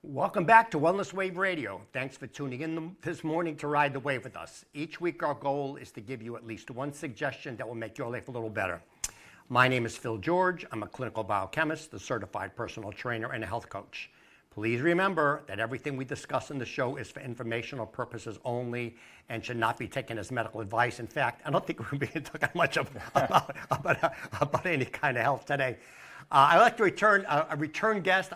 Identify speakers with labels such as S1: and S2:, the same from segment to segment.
S1: Welcome back to Wellness Wave Radio. Thanks for tuning in this morning to ride the wave with us. Each week our goal is to give you at least one suggestion that will make your life a little better. My name is Phil George. I'm a clinical biochemist, a certified personal trainer, and a health coach. Please remember that everything we discuss in the show is for informational purposes only and should not be taken as medical advice. In fact, I don't think we're being talking much about any kind of health today. I'd like to return a return guest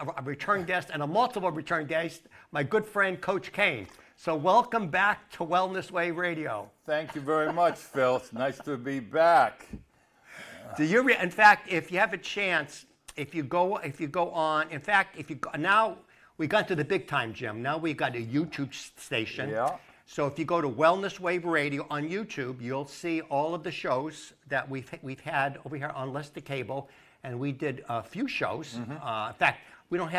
S1: and a multiple return guest, my good friend, Coach Kane. So welcome back to Wellness Wave Radio.
S2: Thank you very much, Phil. It's nice to be back.
S1: In fact, if you have a chance, if you go on, now we got to the big time, Jim. Now we got a YouTube station.
S2: Yeah.
S1: So if you go to Wellness Wave Radio on YouTube, you'll see all of the shows that we've had over here on Lester Cable. And we did a few shows. Mm-hmm. In fact, we don't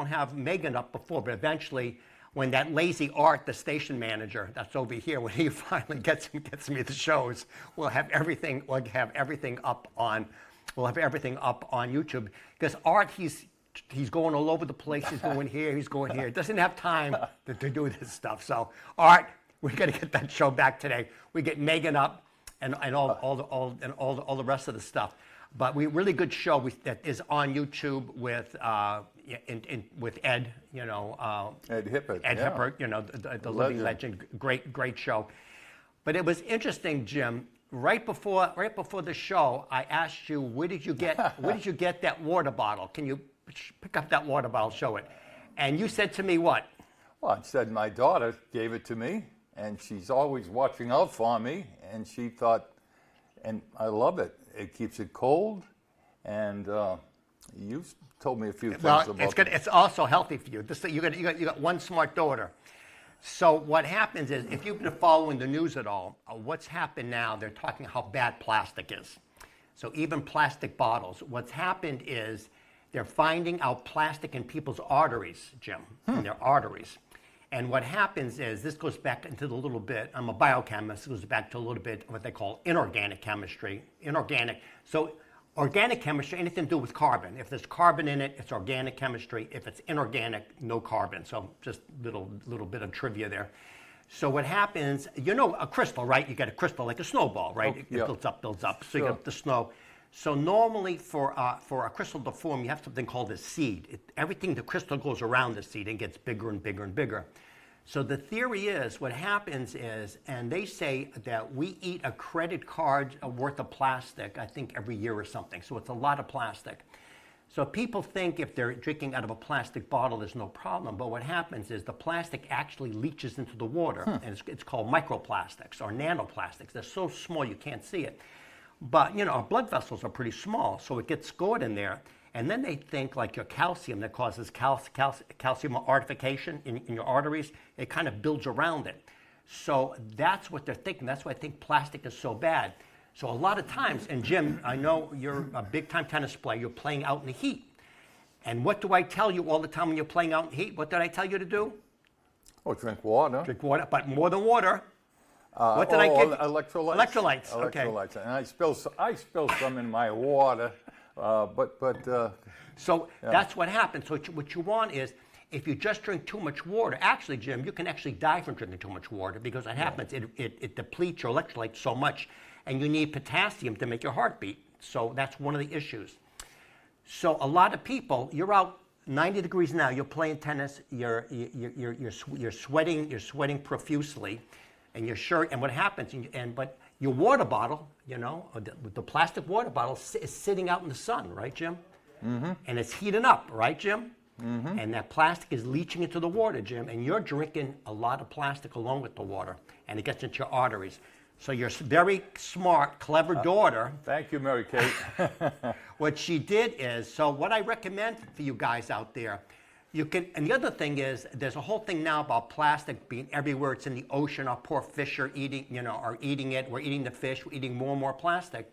S1: have Megan up before, but eventually, when that lazy Art, the station manager that's over here, when he finally gets me the shows, we'll have everything up on YouTube. Because Art, he's going all over the place. He's going here. He's going here. He doesn't have time to do this stuff. So Art, we got to get that show back today. We get Megan up and all the rest of the stuff. But we really good show that is on YouTube with Ed,
S2: Ed Hippert.
S1: Ed Hippert, the living legend. Great show. But it was interesting, Jim. Right before the show, I asked you, where did you get that water bottle? Can you pick up that water bottle? Show it. And you said to me what?
S2: Well, I said my daughter gave it to me, and she's always watching out for me, and she thought, and I love it. It keeps it cold, and you've told me a few things about it.
S1: It's also healthy for you. You got one smart daughter. So what happens is, if you've been following the news at all, what's happened now? They're talking how bad plastic is. So even plastic bottles. What's happened is they're finding out plastic in people's arteries, Jim, in their arteries. And what happens is, this goes back into the little bit, I'm a biochemist, it goes back to a little bit of what they call inorganic chemistry. Inorganic, so organic chemistry, anything to do with carbon. If there's carbon in it, it's organic chemistry. If it's inorganic, no carbon. So just little bit of trivia there. So what happens, a crystal, right? You get a crystal like a snowball, right? It builds up. So you get the snow. So normally for a crystal to form, you have something called a seed. The crystal goes around the seed and gets bigger and bigger and bigger. So the theory is, what happens is, and they say that we eat a credit card worth of plastic, I think every year or something. So it's a lot of plastic. So people think if they're drinking out of a plastic bottle, there's no problem. But what happens is the plastic actually leaches into the water. And it's called microplastics or nanoplastics. They're so small you can't see it. But, our blood vessels are pretty small, so it gets stored in there. And then they think like your calcium that causes calcium artification in your arteries, it kind of builds around it. So that's what they're thinking. That's why I think plastic is so bad. So a lot of times, and Jim, I know you're a big-time tennis player. You're playing out in the heat. And what do I tell you all the time when you're playing out in the heat? What did I tell you to do?
S2: Oh, drink water.
S1: Drink water, but more than water. What did I give?
S2: Electrolytes.
S1: Electrolytes. Okay.
S2: Electrolytes. And I spill some in my water,
S1: So that's what happens. So what you want is, if you just drink too much water, actually, Jim, you can actually die from drinking too much water, because what happens, it depletes your electrolytes so much, and you need potassium to make your heart beat. So that's one of the issues. So a lot of people, you're out 90 degrees now, you're playing tennis, you're sweating profusely. And your shirt, and what happens, but your water bottle, the plastic water bottle is sitting out in the sun, right, Jim? Mm-hmm. And it's heating up, right, Jim? Mm-hmm. And that plastic is leaching into the water, Jim, and you're drinking a lot of plastic along with the water, and it gets into your arteries. So your very smart, clever daughter.
S2: Thank you, Mary Kate.
S1: What she did is, so what I recommend for you guys out there, and the other thing is, there's a whole thing now about plastic being everywhere. It's in the ocean. Our poor fish are eating it. We're eating the fish. We're eating more and more plastic.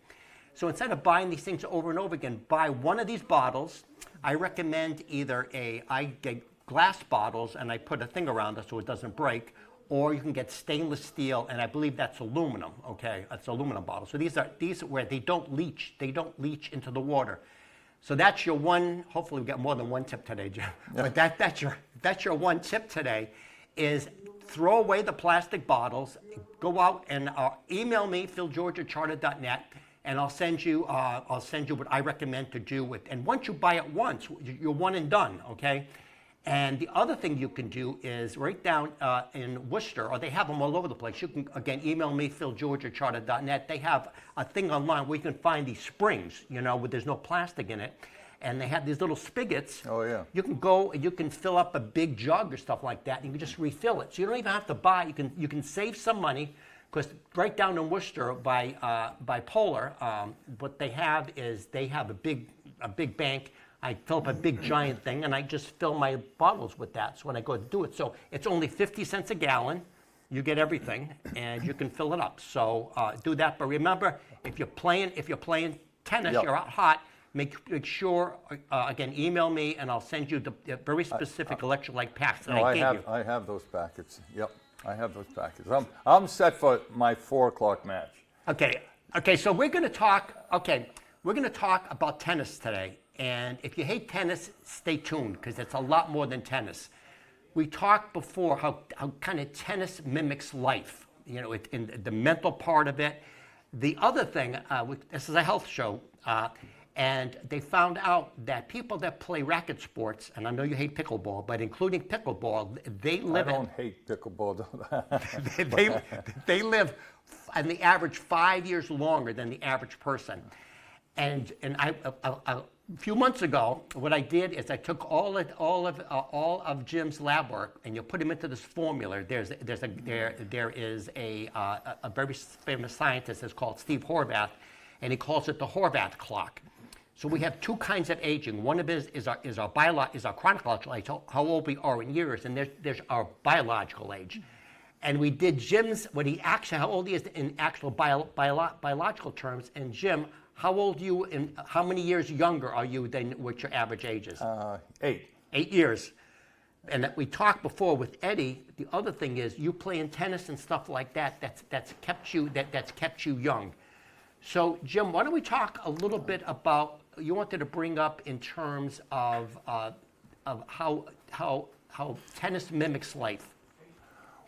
S1: So instead of buying these things over and over again, buy one of these bottles. I recommend I get glass bottles and I put a thing around it so it doesn't break, or you can get stainless steel, and I believe that's aluminum. Okay, that's aluminum bottles. So these are where they don't leach into the water. So that's your one, hopefully we got more than one tip today, Jim. But that's your one tip today is throw away the plastic bottles, go out and email me, philgeorge@charter.net, and I'll send you what I recommend to do with, and once you buy it once, you're one and done, okay? And the other thing you can do is right down in Worcester, or they have them all over the place. You can, again, email me, philgeorge@charter.net. They have a thing online where you can find these springs, where there's no plastic in it. And they have these little spigots.
S2: Oh, yeah.
S1: You can go, you can fill up a big jug or stuff like that, and you can just refill it. So you don't even have to buy. You can save some money, because right down in Worcester by Polar, what they have is they have a big bank. I fill up a big giant thing, and I just fill my bottles with that. So when I go to do it, so it's only 50 cents a gallon. You get everything, and you can fill it up. So do that. But remember, if you're playing tennis,
S2: Yep.
S1: you're out hot. Make sure again, email me, and I'll send you the very specific electrolyte packs that I gave you.
S2: I have those packets. Yep, I have those packets. I'm set for my 4 o'clock match.
S1: Okay. So we're going to talk. Okay, we're going to talk about tennis today. And if you hate tennis, stay tuned, because it's a lot more than tennis. We talked before how kind of tennis mimics life, in the mental part of it. The other thing, this is a health show, and they found out that people that play racket sports, and I know you hate pickleball, but including pickleball, they live.
S2: I don't hate pickleball.
S1: they live, on the average, 5 years longer than the average person. And a few months ago, what I did is I took all of Jim's lab work, and you put them into this formula. There is a very famous scientist that's called Steve Horvath, and he calls it the Horvath clock. So we have two kinds of aging. One of it is our chronological age, how old we are in years, and there's our biological age. And we did Jim's, how old he is in actual biological terms, and Jim, how old are you, and how many years younger are you than what your average age is?
S2: 8.
S1: 8 years. And that we talked before with Eddie. The other thing is you playing tennis and stuff like that. That's kept you young. So Jim, why don't we talk a little bit about, you wanted to bring up in terms of how tennis mimics life.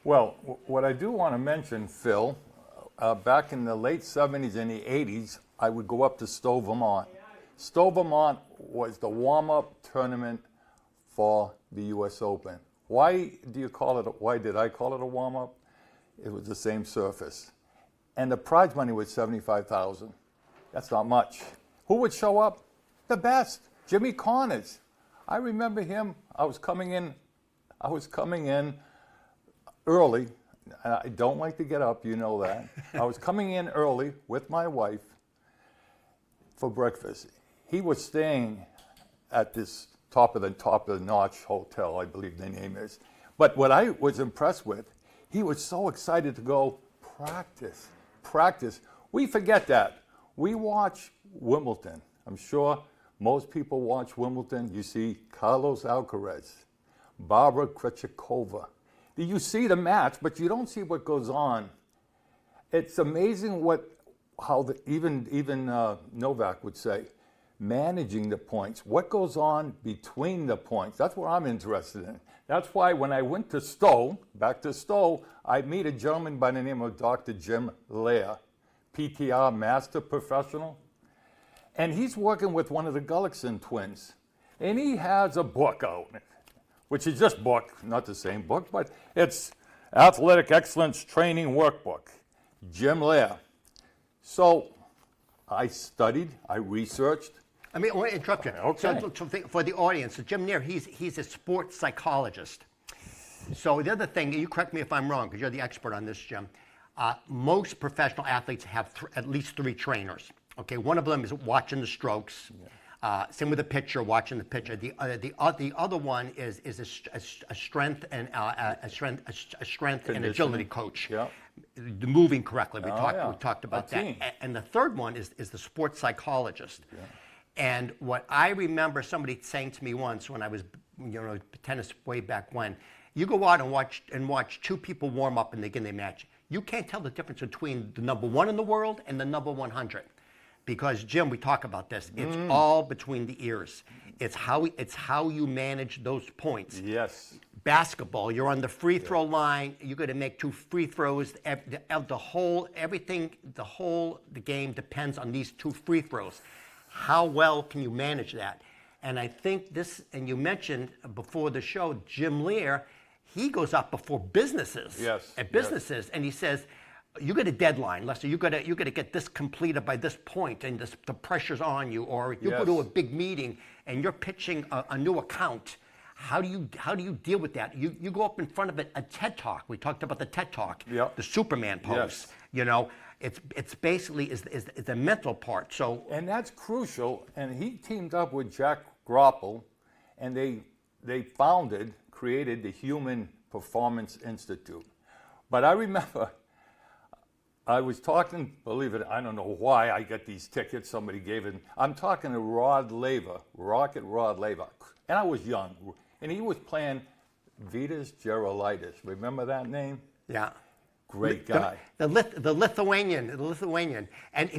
S2: Well, what I do want to mention, Phil, back in the late 70s and the 80s, I would go up to Stowe, Vermont. Stowe, Vermont was the warm-up tournament for the U.S. Open. Why did I call it a warm-up? It was the same surface. And the prize money was $75,000. That's not much. Who would show up? The best, Jimmy Connors. I remember him. I was coming in early. I don't like to get up, you know that. I was coming in early with my wife for breakfast. He was staying at this top of the notch hotel, I believe the name is. But what I was impressed with, he was so excited to go practice. We forget that. We watch Wimbledon. I'm sure most people watch Wimbledon. You see Carlos Alcaraz, Barbara Krejcikova. You see the match, but you don't see what goes on. It's amazing even Novak would say, managing the points. What goes on between the points? That's what I'm interested in. That's why when I went to back to Stowe, I meet a gentleman by the name of Dr. Jim Lair, PTR Master Professional. And he's working with one of the Gullickson twins. And he has a book out, which is just book, not the same book, but it's Athletic Excellence Training Workbook, Jim Lair. So I studied, I researched.
S1: I want to interrupt you.
S2: Okay.
S1: So for the audience, so Jim Nair, he's a sports psychologist. So the other thing, you correct me if I'm wrong, because you're the expert on this, Jim. Most professional athletes have at least 3 trainers. Okay, one of them is watching the strokes. Yeah. Same with the pitcher, watching the pitcher. The other one is a strength and agility coach.
S2: Yeah.
S1: The moving correctly. We talked about that.
S2: Team.
S1: And the third one is the sports psychologist. Yeah. And what I remember somebody saying to me once when I was, tennis way back when, you go out and watch 2 people warm up and they get their match. You can't tell the difference between the number 1 in the world and the number 100. because Jim, we talk about this. It's all between the ears. It's how you manage those points.
S2: Yes.
S1: Basketball, you're on the free throw line. You're going to make 2 free throws. The whole game depends on these 2 free throws. How well can you manage that? And I think this, and you mentioned before the show, Jim Lear, he goes up before businesses.
S2: Yes.
S1: At businesses, and he says, you got a deadline, Lester. You got to get this completed by this point, and the pressure's on you. Or you go to a big meeting and you're pitching a new account. How do you deal with that? You go up in front of a TED Talk. We talked about the TED Talk, the Superman pose.
S2: Yes.
S1: You know, it's basically is the mental part. So
S2: and that's crucial. And he teamed up with Jack Groppel, and they created the Human Performance Institute. But I remember I was talking, believe it, I don't know why I got these tickets. Somebody gave it. I'm talking to Rod Laver, Rocket Rod Laver, and I was young. And he was playing Vitas Gerulaitis. Remember that name?
S1: yeah.
S2: Great guy.
S1: The Lithuanian, and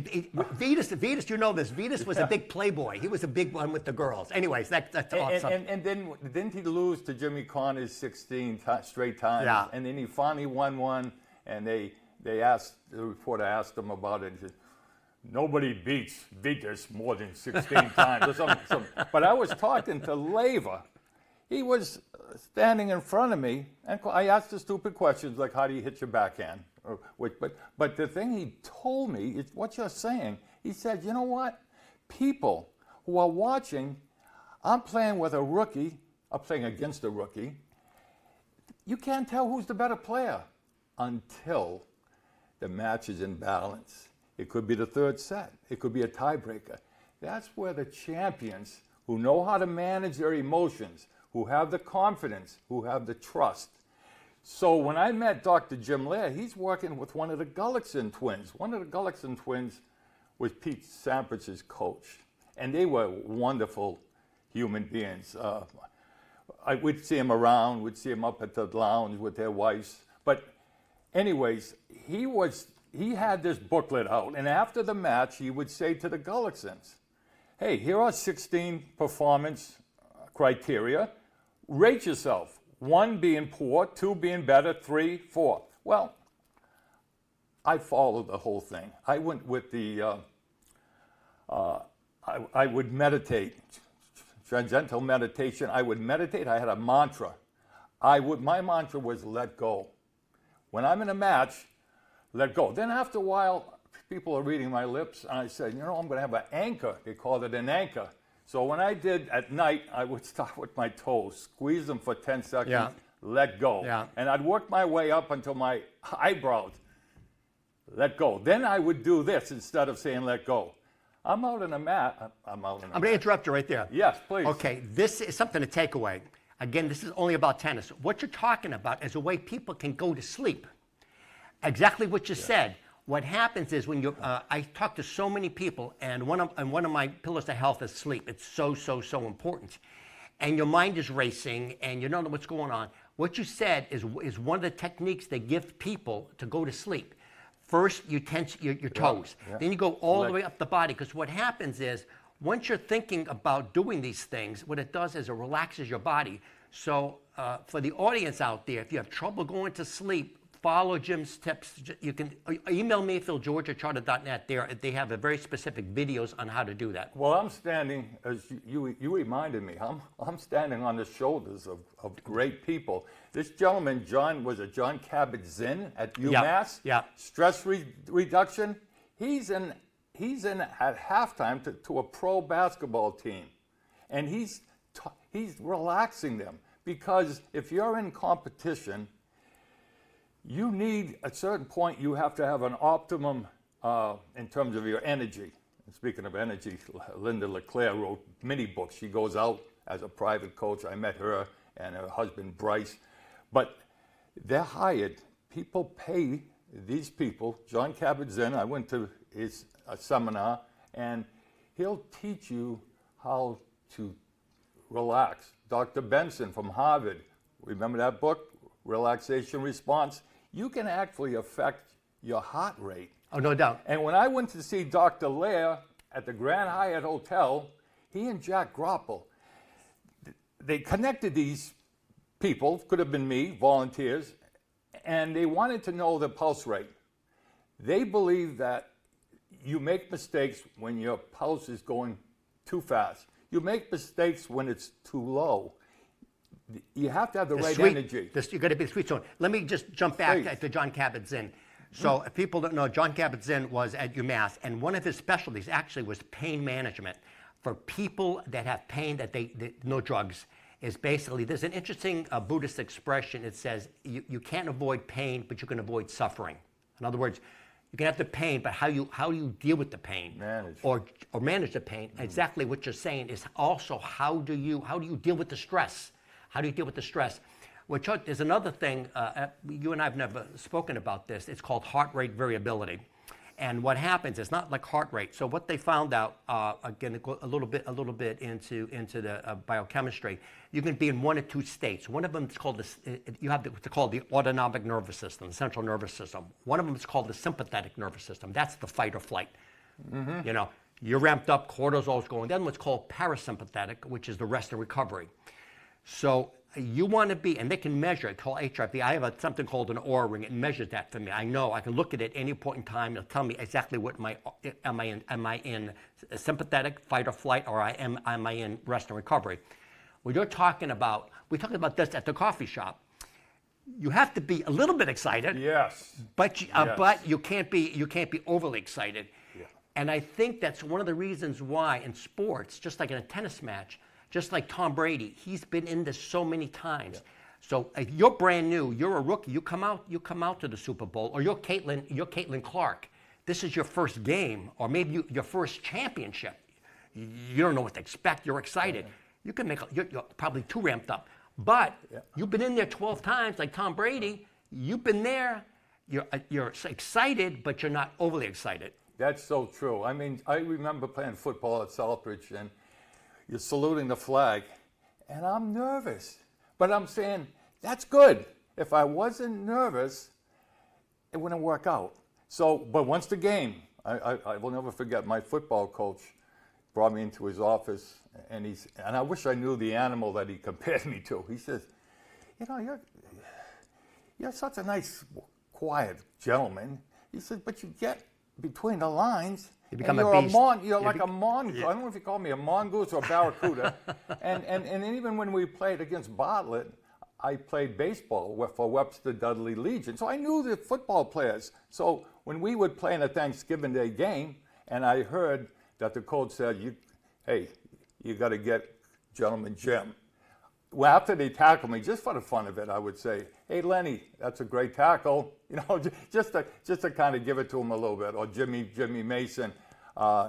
S1: Vitas, you know this. Vitas was a big playboy. He was a big one with the girls. Anyways, that's awesome.
S2: And then didn't he lose to Jimmy Connors 16 straight times?
S1: Yeah.
S2: And then he finally won one, and the reporter asked him about it. He said, nobody beats Vitas more than 16 times or something. But I was talking to Laver. He was standing in front of me, and I asked the stupid questions like, how do you hit your backhand? But the thing he told me is what you're saying. He said, you know what? People who are watching, I'm playing with a rookie, I'm playing against a rookie. You can't tell who's the better player until the match is in balance. It could be the third set. It could be a tiebreaker. That's where the champions who know how to manage their emotions, who have the confidence, who have the trust. So when I met Dr. Jim Lear, he's working with one of the Gullickson twins. One of the Gullickson twins was Pete Samprage's coach. And they were wonderful human beings. We'd see him around, we'd see him up at the lounge with their wives. But anyways, he had this booklet out, and after the match, he would say to the Gullicksons, hey, here are 16 performance criteria. Rate yourself. 1 being poor, 2 being better, 3, 4. Well, I followed the whole thing. I went with the, I would meditate, transcendental meditation. I would meditate. I had a mantra. My mantra was let go. When I'm in a match, let go. Then after a while, people are reading my lips, and I said, you know, I'm going to have an anchor. They called it an anchor. So when I did at night, I would start with my toes, squeeze them for 10 seconds, let go. Yeah. And I'd work my way up until my eyebrows, let go. Then I would do this instead of saying let go. I'm out in a mat. I'm going to
S1: interrupt you right there.
S2: Yes, please.
S1: Okay, this is something to take away. Again, this is only about tennis. What you're talking about is a way people can go to sleep. Exactly what you said. What happens is when you, I talk to so many people, and one of my pillars of health is sleep. It's so important. And your mind is racing, and you don't know what's going on. What you said is one of the techniques they give people to go to sleep. First, you tense your toes. Yeah. Then you go all the way up the body, because what happens is, once you're thinking about doing these things, what it does is it relaxes your body. So for the audience out there, if you have trouble going to sleep, follow Jim's tips. You can email me, philgeorge@charter.net. They have a very specific videos on how to do that.
S2: Well, I'm standing, as you reminded me, I'm standing on the shoulders of great people. This gentleman, John Kabat-Zinn at UMass.
S1: Yeah.
S2: Stress reduction. He's in at halftime to a pro basketball team, and he's relaxing them, because if you're in competition, you need, at a certain point, you have to have an optimum in terms of your energy. And speaking of energy, Linda LeClaire wrote many books. She goes out as a private coach. I met her and her husband, Bryce. But they're hired. People pay these people. John Kabat-Zinn, I went to his seminar, and he'll teach you how to relax. Dr. Benson from Harvard, remember that book, Relaxation Response? You can actually affect your heart rate.
S1: Oh, no doubt.
S2: And when I went to see Dr. Lear, at the Grand Hyatt Hotel. He and Jack Groppel, they connected these people, could have been me, volunteers, and they wanted to know the pulse rate. They believe that you make mistakes when your pulse is going too fast. You make mistakes when it's too low. You have to have the right energy.
S1: You got to be the sweet zone. Let me just jump back to John Kabat-Zinn. So if people don't know, John Kabat-Zinn was at UMass, and one of his specialties actually was pain management. For people that have pain, that no drugs, is basically, there's an interesting Buddhist expression. It says, you can't avoid pain, but you can avoid suffering. In other words, you can have the pain, but how do you deal with the pain?
S2: Manage.
S1: Or manage the pain. Exactly what you're saying is also how do you deal with the stress? How do you deal with the stress? Which there's another thing, you and I have never spoken about this. It's called heart rate variability. And what happens, it's not like heart rate. So what they found out, again, a little bit into the biochemistry, you can be in one of two states. One of them is called what's called the autonomic nervous system, the central nervous system. One of them is called the sympathetic nervous system. That's the fight or flight. Mm-hmm. You know, you're ramped up, cortisol's going. Then what's called parasympathetic, which is the rest and recovery. So you want to be, and they can measure it, called HRV. I have something called an Oura ring. It measures that for me. I know I can look at it any point in time. It'll tell me exactly what am I in sympathetic, fight or flight, or am I in rest and recovery. When you're talking about, we're talking about this at the coffee shop. You have to be a little bit excited.
S2: Yes.
S1: But you can't be overly excited. Yeah. And I think that's one of the reasons why in sports, just like in a tennis match, just like Tom Brady, he's been in this so many times. Yeah. So if you're brand new, you're a rookie, you come out to the Super Bowl, or you're Caitlin Clark. This is your first game, or maybe your first championship. You don't know what to expect. You're excited. Yeah. You can you're probably too ramped up. But you've been in there 12 times, like Tom Brady. You've been there. You're excited, but you're not overly excited.
S2: That's so true. I mean, I remember playing football at Southbridge, and you're saluting the flag, and I'm nervous. But I'm saying, that's good. If I wasn't nervous, it wouldn't work out. So, but once the game, I will never forget, my football coach brought me into his office, and I wish I knew the animal that he compared me to. He says, you know, you're such a nice, quiet gentleman. He said, but you get between the lines,
S1: you become
S2: a
S1: beast.
S2: You're like a mongoose. Yeah. I don't know if you call me a mongoose or a barracuda. and even when we played against Bartlett, I played baseball for Webster Dudley Legion. So I knew the football players. So when we would play in a Thanksgiving Day game, and I heard that the coach said, hey, you got to get Gentleman Jim. Well, after they tackled me, just for the fun of it, I would say, hey, Lenny, that's a great tackle. You know, just to kind of give it to him a little bit. Or Jimmy Mason,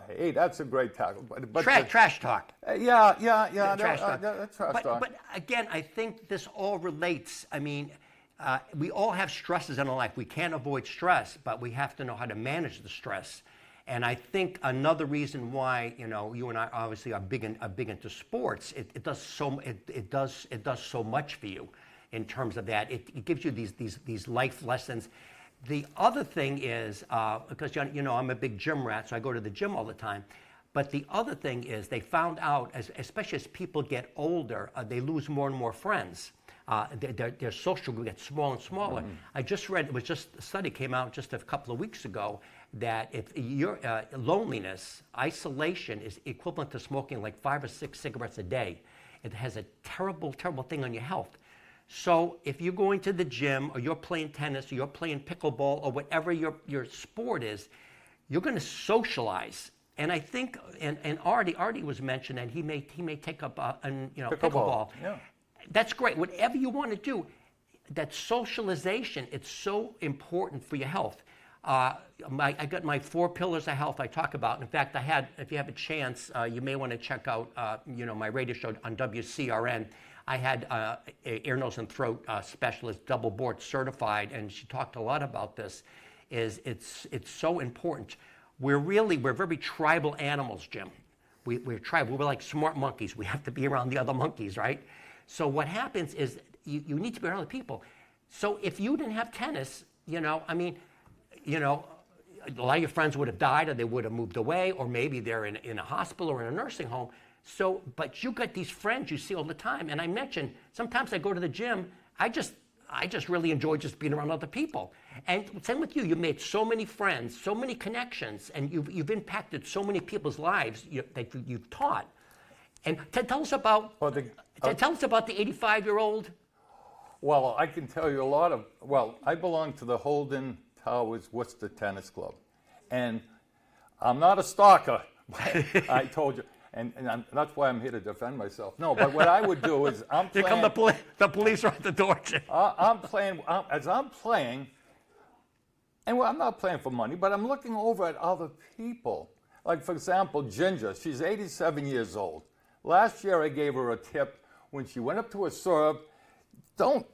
S2: hey, that's a great tackle. But
S1: trash talk.
S2: Yeah.
S1: Trash talk.
S2: That's trash talk.
S1: But again, I think this all relates. I mean, we all have stresses in our life. We can't avoid stress, but we have to know how to manage the stress. And I think another reason why, you know, you and I obviously are big into sports. It does so much for you in terms of that. It gives you these life lessons. The other thing is because you know I'm a big gym rat, so I go to the gym all the time. But the other thing is they found out, especially as people get older, they lose more and more friends. Their social group gets smaller and smaller. Mm-hmm. I just read, a study came out just a couple of weeks ago, that if your loneliness, isolation is equivalent to smoking like 5 or 6 cigarettes a day. It has a terrible, terrible thing on your health. So if you're going to the gym, or you're playing tennis, or you're playing pickleball, or whatever your sport is, you're going to socialize. And I think, and Artie was mentioned, and he may take up pickleball.
S2: Yeah.
S1: That's great. Whatever you want to do, that socialization, it's so important for your health. I got my 4 pillars of health I talk about. In fact, if you have a chance, you may want to check out, my radio show on WCRN. I had a ear, nose, and throat specialist, double board certified, and she talked a lot about this. It's so important. We're very tribal animals, Jim. We're tribal. We're like smart monkeys. We have to be around the other monkeys, right? So what happens is you need to be around other people. So if you didn't have tennis, a lot of your friends would have died, or they would have moved away, or maybe they're in a hospital or in a nursing home. So, but you got these friends you see all the time. And I mentioned, sometimes I go to the gym, I just really enjoy just being around other people. And same with you. You made so many friends, so many connections, and you've impacted so many people's lives that you've taught. And tell us about tell us about the 85-year-old.
S2: Well, I can tell you a lot of. Well, I belong to the Holden Towers Worcester Tennis Club, and I'm not a stalker. I told you. And that's why I'm here to defend myself. No, but what I would do is I'm playing.
S1: Here come the police are at the door, Jim.
S2: I'm playing, as I'm playing, and I'm not playing for money, but I'm looking over at other people. Like, for example, Ginger, she's 87 years old. Last year I gave her a tip when she went up to a serve, don't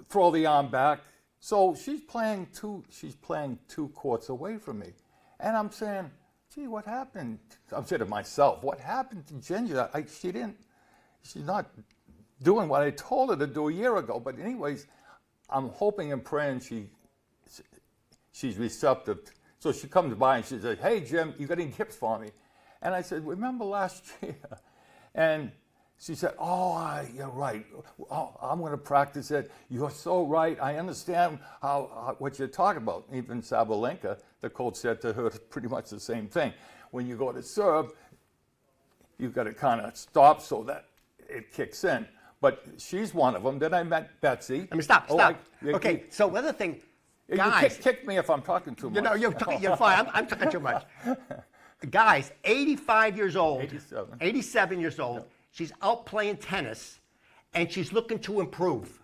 S2: throw the arm back. So she's playing two courts away from me. And I'm saying, gee, what happened? I'm saying to myself, what happened to Ginger? She's not doing what I told her to do a year ago. But anyways, I'm hoping and praying she's receptive. So she comes by and she says, hey, Jim, you got any tips for me? And I said, remember last year? And she said, oh, you're right. Oh, I'm going to practice it. You're so right. I understand what you're talking about. Even Sabalenka, the coach said to her pretty much the same thing. When you go to serve, you've got to kind of stop so that it kicks in. But she's one of them. Then I met Betsy.
S1: I mean, stop. Okay, so another thing, guys.
S2: You kick me if I'm talking too much.
S1: You're fine. I'm talking too much. Guys, 85 years old. 87 years old. She's out playing tennis, and she's looking to improve.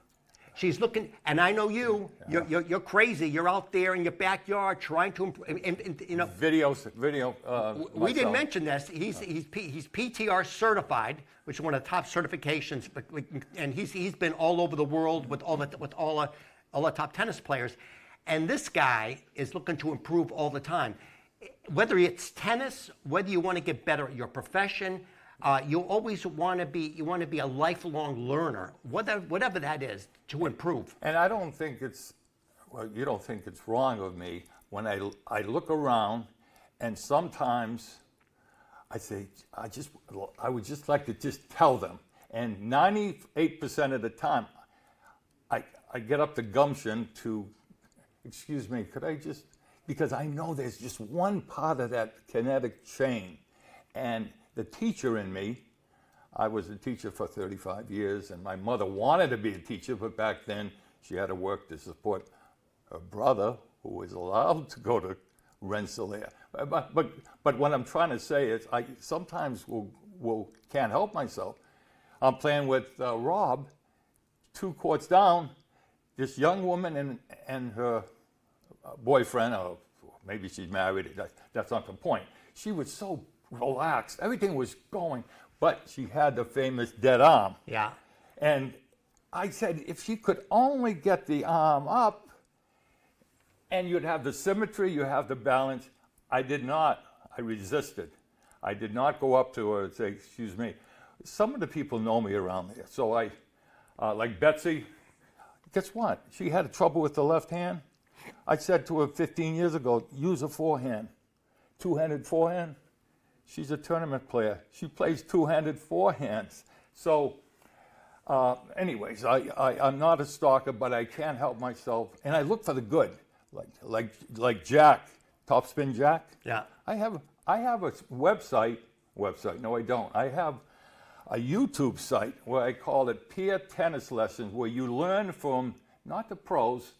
S1: She's looking, and I know you're crazy. You're out there in your backyard trying to improve. And,
S2: Video.
S1: We didn't mention this. He's PTR certified, which is one of the top certifications. And he's been all over the world with all the top tennis players. And this guy is looking to improve all the time. Whether it's tennis, whether you want to get better at your profession. You always want to be a lifelong learner, whatever that is, to improve.
S2: And I don't think you don't think it's wrong of me when I look around, and sometimes I say I would just like to just tell them. And 98% of the time, I get up the gumption to, excuse me, could I just, because I know there's just one part of that kinetic chain, and the teacher in me, I was a teacher for 35 years, and my mother wanted to be a teacher, but back then she had to work to support her brother, who was allowed to go to Rensselaer. But what I'm trying to say is I sometimes can't help myself. I'm playing with Rob, 2 courts down, this young woman and her boyfriend, or maybe she's married, that's not the point. She was so relaxed. Everything was going, but she had the famous dead arm.
S1: Yeah.
S2: And I said, if she could only get the arm up, and you'd have the symmetry, you have the balance. I did not. I resisted. I did not go up to her and say, excuse me. Some of the people know me around there. So like Betsy, guess what? She had trouble with the left hand. I said to her 15 years ago, use a forehand. Two-handed forehand. She's a tournament player. She plays two-handed forehands. So, anyways, I'm not a stalker, but I can't help myself, and I look for the good, like Jack, Topspin Jack.
S1: Yeah.
S2: I have a website. No, I don't. I have a YouTube site where I call it Peer Tennis Lessons, where you learn from not the pros,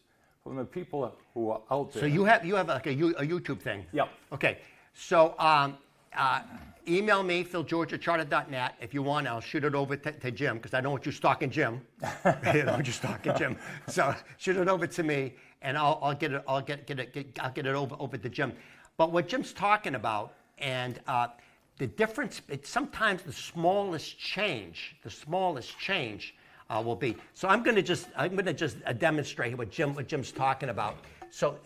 S2: from the people who are out there.
S1: So you have like a YouTube thing.
S2: Yep.
S1: Okay. So. Email me, philgeorge@charter.net. If you want, I'll shoot it over to Jim, because I don't want you stalking Jim. I don't want you stalking Jim. So shoot it over to me, and I'll get it over to Jim. But what Jim's talking about, and the difference, sometimes the smallest change will be. So I'm going to just demonstrate what Jim's talking about. So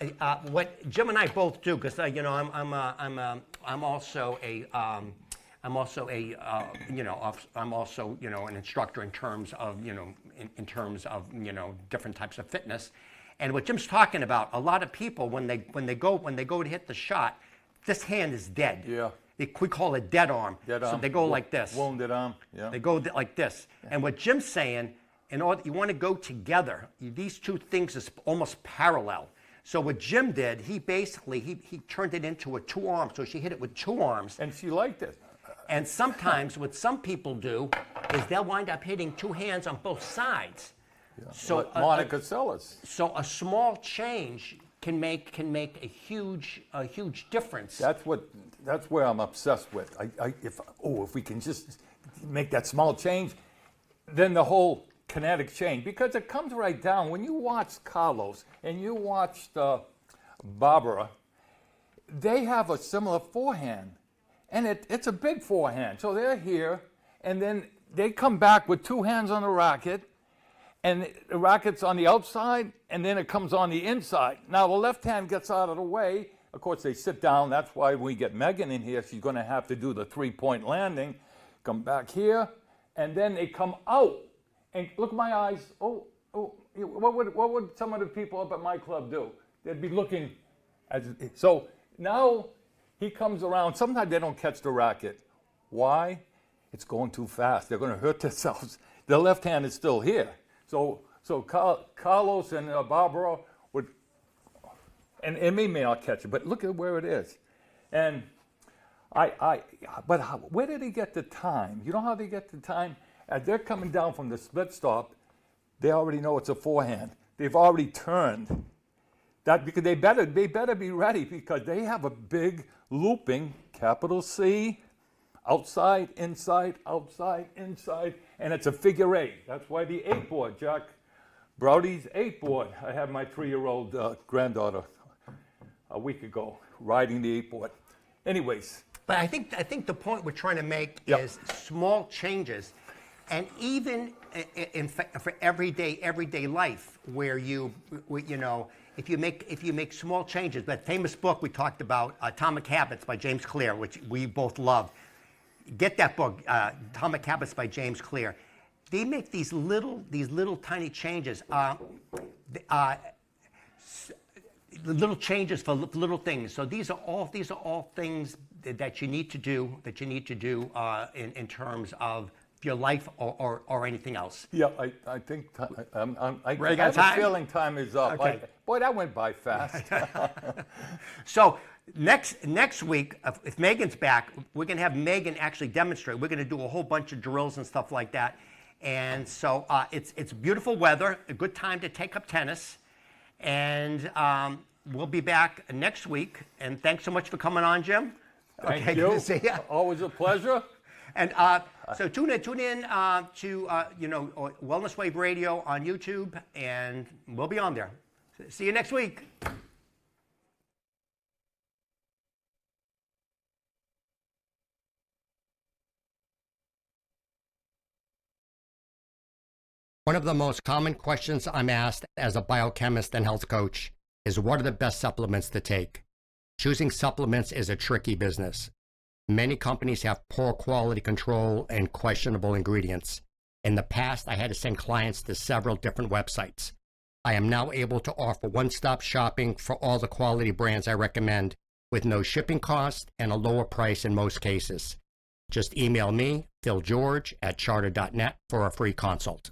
S1: what Jim and I both do, because I'm also an instructor in terms of different types of fitness, And what Jim's talking about, a lot of people when they go to hit the shot, this hand is dead.
S2: Yeah.
S1: We call it dead arm.
S2: Dead
S1: so
S2: arm.
S1: they go like this.
S2: Wounded arm. Yeah.
S1: They go like this. And what Jim's saying, in order you want to go together, these two things is almost parallel. So what Jim did, he basically he turned it into a 2 arm. So she hit it with 2 arms.
S2: And she liked it.
S1: And sometimes what some people do is they'll wind up hitting 2 hands on both sides.
S2: Yeah.
S1: So
S2: Like Monica Seles.
S1: So a small change can make a huge difference.
S2: That's where I'm obsessed with. If we can just make that small change, then the whole kinetic change, because it comes right down. When you watch Carlos and you watched Barbara, they have a similar forehand, and it's a big forehand. So they're here, and then they come back with 2 hands on the racket, and the racket's on the outside, and then it comes on the inside. Now the left hand gets out of the way. Of course, they sit down. That's why we get Megan in here. She's going to have to do the 3-point landing, come back here, and then they come out. And look at my eyes. What would some of the people up at my club do? They'd be looking. So now he comes around. Sometimes they don't catch the racket. Why? It's going too fast. They're going to hurt themselves. The left hand is still here. So Carlos and Barbara would, and they may not catch it, but look at where it is. And where did he get the time? You know how they get the time? As they're coming down from the split stop, they already know it's a forehand. They've already turned. That because they better be ready, because they have a big looping, capital C, outside, inside, and it's a figure 8. That's why the 8 board, Jack Browdy's 8 board. I had my 3-year-old granddaughter a week ago riding the 8 board. Anyways.
S1: But I think the point we're trying to make
S2: Yep.
S1: is small changes, and even for everyday life, where if you make small changes. That famous book we talked about, Atomic Habits by James Clear, which we both love. Get that book, Atomic Habits by James Clear. They make these little tiny changes. Little changes for little things. So these are all things that you need to do in terms of your life or anything else.
S2: Yeah, I think I
S1: Ready,
S2: have
S1: got
S2: a
S1: time?
S2: feeling time is up.
S1: Okay.
S2: Boy, that went by fast.
S1: So next week, if Megan's back, we're going to have Megan actually demonstrate. We're going to do a whole bunch of drills and stuff like that. And so it's beautiful weather, a good time to take up tennis. And we'll be back next week. And thanks so much for coming on, Jim.
S2: Thank
S1: Okay,
S2: you.
S1: good to see you.
S2: Always a pleasure.
S1: And so tune in to Wellness Wave Radio on YouTube, and we'll be on there. See you next week. One of the most common questions I'm asked as a biochemist and health coach is, what are the best supplements to take? Choosing supplements is a tricky business. Many companies have poor quality control and questionable ingredients. In the past, I had to send clients to several different websites. I am now able to offer one-stop shopping for all the quality brands I recommend, with no shipping cost and a lower price in most cases. Just email me, philgeorge@charter.net, for a free consult.